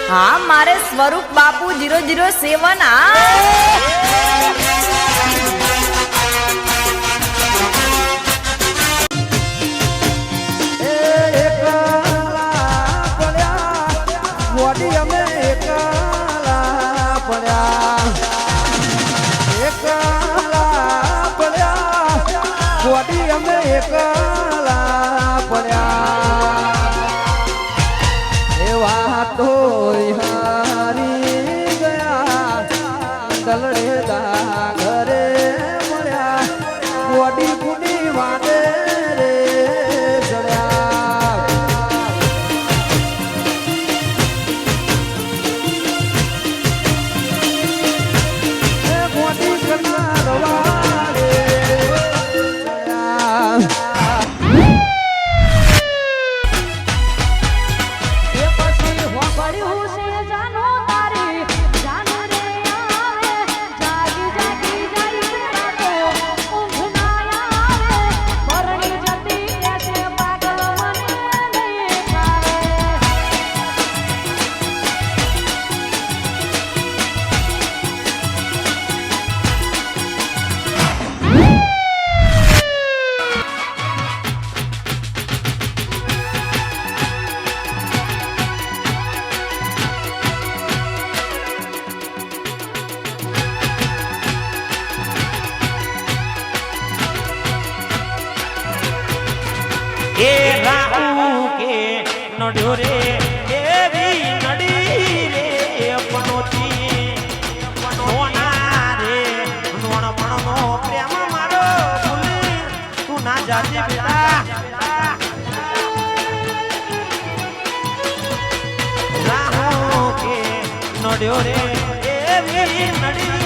હા મારે સ્વરૂપ બાપુ 007 એ રાહુ કે નડ્યો રે એવી નડી રે પનોતી નોના રે નોણપણનો પ્રેમ મારો ભૂલી તું ના જાજે બેટા રાહુ કે નડ્યો રે એવી નડી